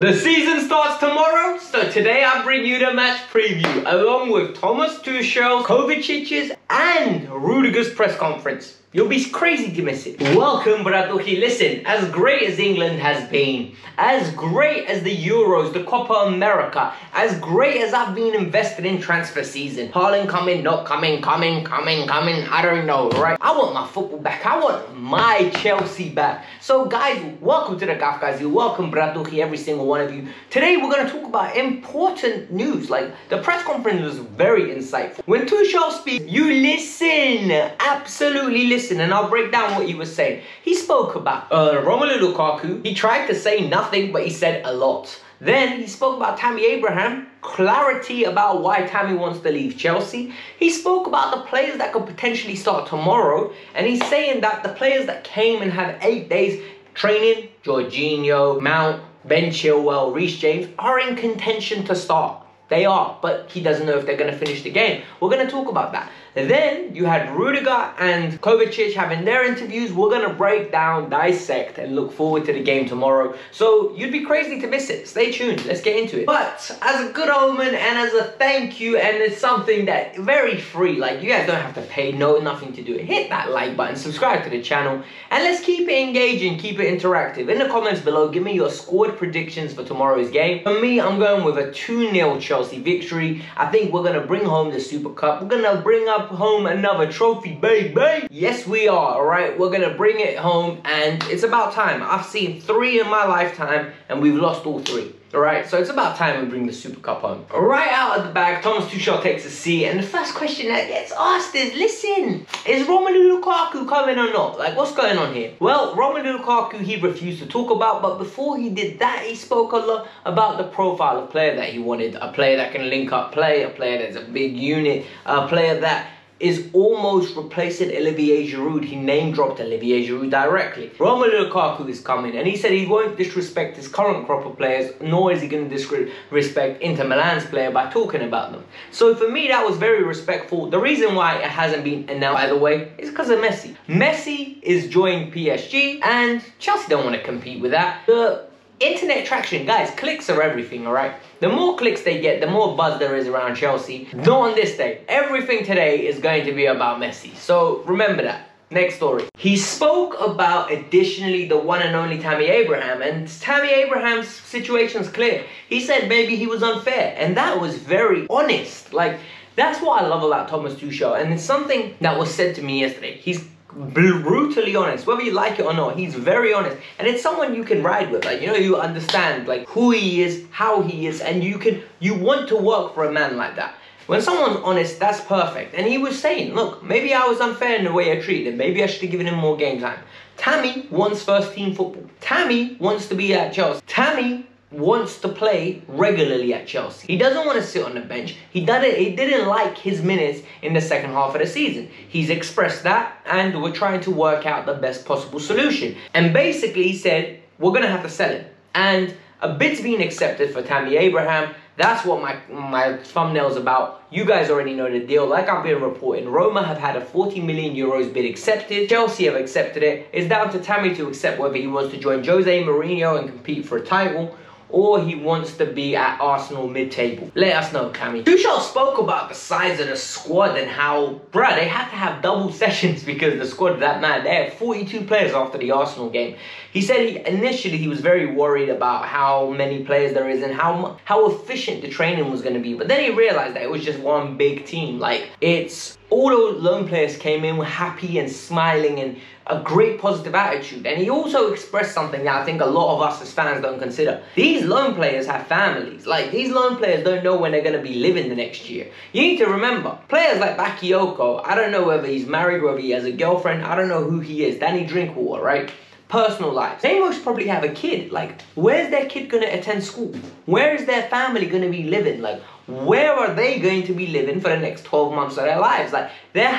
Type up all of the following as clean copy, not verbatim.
The season starts tomorrow, so today I bring you the match preview along with Thomas Tuchel, Kovacic's and Rudiger's press conference. You'll be crazy to miss it. Welcome, Bratuki. Listen, as great as England has been, as great as the Euros, the Copa America, as great as I've been invested in transfer season, Haaland coming, not coming, coming, I don't know, right? I want my football back. I want my Chelsea back. So guys, welcome to the Kavkas View. Welcome, Bratuki, every single one of you. Today we're going to talk about important news. Like, the press conference was very insightful. When Tuchel speaks, you listen, absolutely listen. And I'll break down what he was saying. He spoke about Romelu Lukaku. He tried to say nothing, but he said a lot. Then he spoke about Tammy Abraham, clarity about why Tammy wants to leave Chelsea. He spoke about the players that could potentially start tomorrow, and he's saying that the players that came and had 8 days training, Jorginho, Mount, Ben Chilwell, Reece James, are in contention to start. They are, but he doesn't know if they're going to finish the game. We're going to talk about that. And then you had Rudiger and Kovacic having their interviews. We're going to break down, dissect, and look forward to the game tomorrow. So you'd be crazy to miss it. Stay tuned. Let's get into it. But as a good omen and as a thank you, and it's something that very free, like you guys don't have to pay, nothing to do it. Hit that like button, subscribe to the channel, and let's keep it engaging, keep it interactive. In the comments below, give me your squad predictions for tomorrow's game. For me, I'm going with a 2-0 Chelsea victory. I think we're going to bring home the Super Cup. We're going to bring up home another trophy, baby. Yes, we are, all right? We're going to bring it home, and it's about time. I've seen 3 in my lifetime, and we've lost all 3. All right, so it's about time we bring the Super Cup home. Right out of the bag, Thomas Tuchel takes a seat, and the first question that gets asked is, listen, is Romelu Lukaku coming or not? Like, what's going on here? Well, Romelu Lukaku, he refused to talk about, but before he did that, he spoke a lot about the profile of player that he wanted. A player that can link up play, a player that's a big unit, a player that is almost replacing Olivier Giroud. He name-dropped Olivier Giroud directly. Romelu Lukaku is coming, and he said he won't disrespect his current crop of players, nor is he going to disrespect Inter Milan's player by talking about them. So for me, that was very respectful. The reason why it hasn't been announced, by the way, is because of Messi. Messi is joining PSG, and Chelsea don't want to compete with that. The internet traction, guys, clicks are everything, all right? The more clicks they get, the more buzz there is around Chelsea. Not on this day. Everything today is going to be about Messi. So remember that. Next story. He spoke about, additionally, the one and only Tammy Abraham. And Tammy Abraham's situation's clear. He said maybe he was unfair. And that was very honest. Like, that's what I love about Thomas Tuchel. And it's something that was said to me yesterday. He's brutally honest, whether you like it or not. He's very honest, and it's someone you can ride with. Like, you know, you understand like who he is, how he is, and you want to work for a man like that. When someone's honest, that's perfect. And he was saying, look, maybe I was unfair in the way I treated him. Maybe I should have given him more game time. Tammy wants first team football. Tammy wants to be at Chelsea. Tammy wants to play regularly at Chelsea. He doesn't want to sit on the bench. He didn't like his minutes in the second half of the season. He's expressed that, and we're trying to work out the best possible solution. And basically he said, we're going to have to sell him. And a bid's been accepted for Tammy Abraham. That's what my thumbnail's about. You guys already know the deal. Like I've been reporting, Roma have had a 40 million euros bid accepted. Chelsea have accepted it. It's down to Tammy to accept whether he wants to join Jose Mourinho and compete for a title, or he wants to be at Arsenal mid-table. Let us know, Tammy. Tuchel spoke about the size of the squad and how, bruh, they had to have double sessions because the squad that mad. They had 42 players after the Arsenal game. He said initially he was very worried about how many players there is and how efficient the training was going to be. But then he realized that it was just one big team. Like, it's all those loan players came in, were happy and smiling and a great positive attitude. And he also expressed something that I think a lot of us as fans don't consider. These loan players have families. Like, these loan players don't know when they're going to be living the next year. You need to remember, players like Bakayoko, I don't know whether he's married, whether he has a girlfriend, I don't know who he is. Danny Drinkwater, right? Personal lives. They most probably have a kid. Like, where's their kid going to attend school? Where is their family going to be living? Like, where are they going to be living for the next 12 months of their lives? Like, their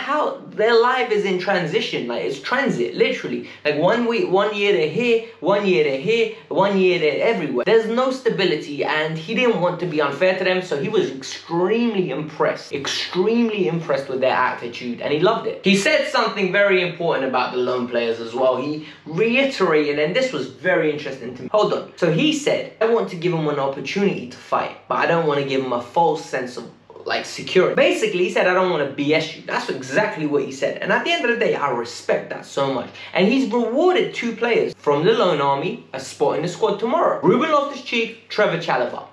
life is in transition. Like, it's transit, literally. Like, 1 week, 1 year they're here, 1 year they're here, 1 year they're everywhere. There's no stability, and he didn't want to be unfair to them, so he was extremely impressed with their attitude, and he loved it. He said something very important about the loan players as well. He reiterated, and this was very interesting to me. Hold on. So he said, I want to give him an opportunity to fight, but I don't want to give him a false sense of like security. Basically, he said, I don't want to BS you. That's exactly what he said. And at the end of the day, I respect that so much. And he's rewarded 2 players from the loan army a spot in the squad tomorrow. Ruben Loftus-Cheek, Trevor Chalobah.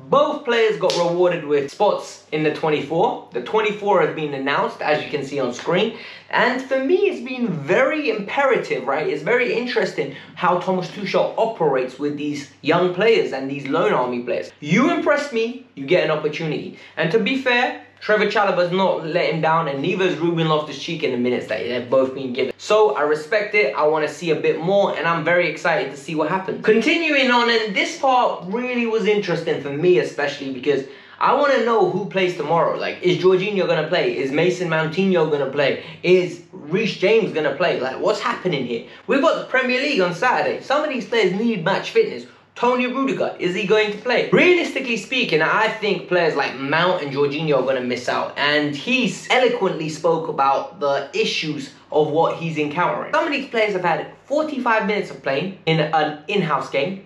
Both players got rewarded with spots in the 24. The 24 has been announced, as you can see on screen. And for me, it's been very imperative, right? It's very interesting how Thomas Tuchel operates with these young players and these loan army players. You impress me, you get an opportunity. And to be fair, Trevor Chalobah's not let him down, and neither is Ruben Loftus-Cheek in the minutes that they've both been given. So I respect it. I want to see a bit more, and I'm very excited to see what happens. Continuing on, and this part really was interesting for me, especially because I want to know who plays tomorrow. Like, is Jorginho going to play? Is Mason Moutinho going to play? Is Reece James going to play? Like, what's happening here? We've got the Premier League on Saturday. Some of these players need match fitness. Tony Rudiger, is he going to play? Realistically speaking, I think players like Mount and Jorginho are going to miss out. And he eloquently spoke about the issues of what he's encountering. Some of these players have had 45 minutes of playing in an in-house game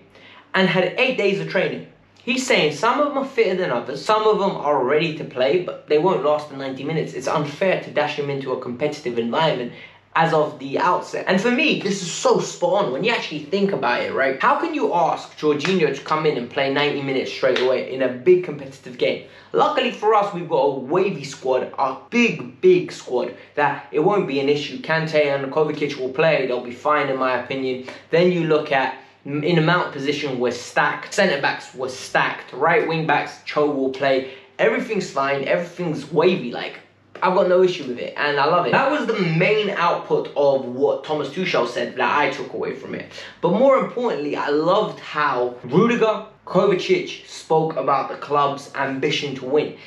and had 8 days of training. He's saying some of them are fitter than others, some of them are ready to play, but they won't last the 90 minutes. It's unfair to dash them into a competitive environment as of the outset. And for me, this is so spot on when you actually think about it, right? How can you ask Jorginho to come in and play 90 minutes straight away in a big competitive game? Luckily for us, we've got a wavy squad, a big squad, that it won't be an issue. Kante and Kovacic will play, they'll be fine in my opinion. Then you look at, in the Mount position, we're stacked. Centre-backs were stacked. Right wing-backs, Cho will play. Everything's fine, everything's wavy, like, I've got no issue with it, and I love it. That was the main output of what Thomas Tuchel said that I took away from it. But more importantly, I loved how Rudiger, Kovacic spoke about the club's ambition to win.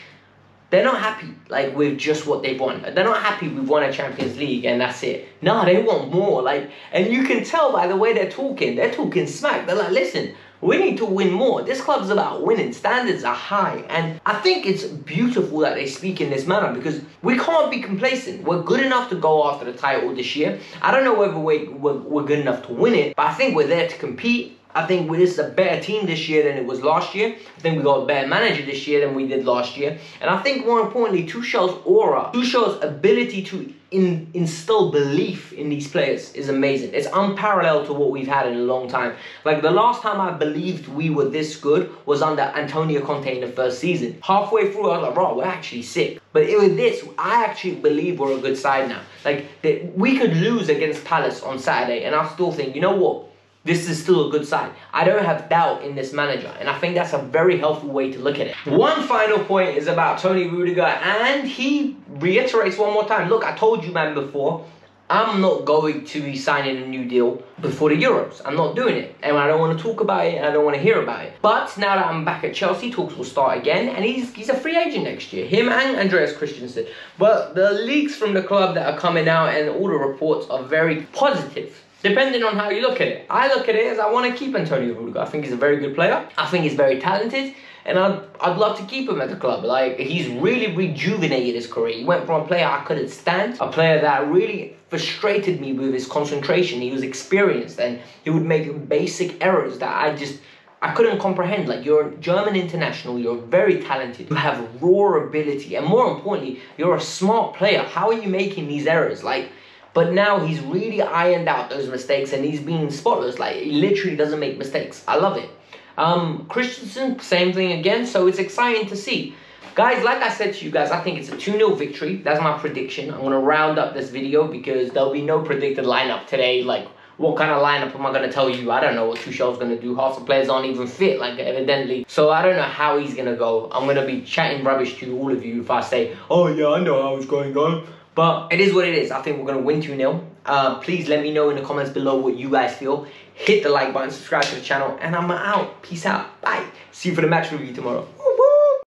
They're not happy like with just what they've won. They're not happy we've won a Champions League and that's it. No, they want more. Like, and you can tell by the way they're talking smack. They're like, listen, we need to win more. This club's about winning. Standards are high. And I think it's beautiful that they speak in this manner because we can't be complacent. We're good enough to go after the title this year. I don't know whether we're good enough to win it, but I think we're there to compete. I think this is a better team this year than it was last year. I think we got a better manager this year than we did last year. And I think more importantly, Tuchel's aura, Tuchel's ability to instill belief in these players is amazing. It's unparalleled to what we've had in a long time. Like, the last time I believed we were this good was under Antonio Conte in the first season. Halfway through, I was like, bro, we're actually sick. But with this, I actually believe we're a good side now. Like, we could lose against Palace on Saturday, and I still think, you know what? This is still a good side. I don't have doubt in this manager, and I think that's a very helpful way to look at it. One final point is about Tony Rudiger, and he reiterates one more time. Look, I told you, man, before, I'm not going to be signing a new deal before the Euros. I'm not doing it, and I don't want to talk about it, and I don't want to hear about it. But now that I'm back at Chelsea, talks will start again, and he's a free agent next year. Him and Andreas Christensen. But the leaks from the club that are coming out and all the reports are very positive. Depending on how you look at it. I look at it as I want to keep Antonio Rudiger. I think he's a very good player. I think he's very talented. And I'd love to keep him at the club. Like, he's really rejuvenated his career. He went from a player I couldn't stand, a player that really frustrated me with his concentration. He was experienced and he would make basic errors that I couldn't comprehend. Like, you're a German international, you're very talented, you have raw ability, and more importantly, you're a smart player. How are you making these errors? Like, but now he's really ironed out those mistakes and he's being spotless. Like, he literally doesn't make mistakes. I love it. Christensen, same thing again. So it's exciting to see. Guys, like I said to you guys, I think it's a 2-0 victory. That's my prediction. I'm going to round up this video because there'll be no predicted lineup today. Like, what kind of lineup am I going to tell you? I don't know what Tuchel's going to do. Half the players aren't even fit, like, evidently. So I don't know how he's going to go. I'm going to be chatting rubbish to all of you if I say, oh yeah, I know how it's going on. But it is what it is. I think we're going to win 2-0. Please let me know in the comments below what you guys feel. Hit the like button, subscribe to the channel, and I'm out. Peace out. Bye. See you for the match review tomorrow.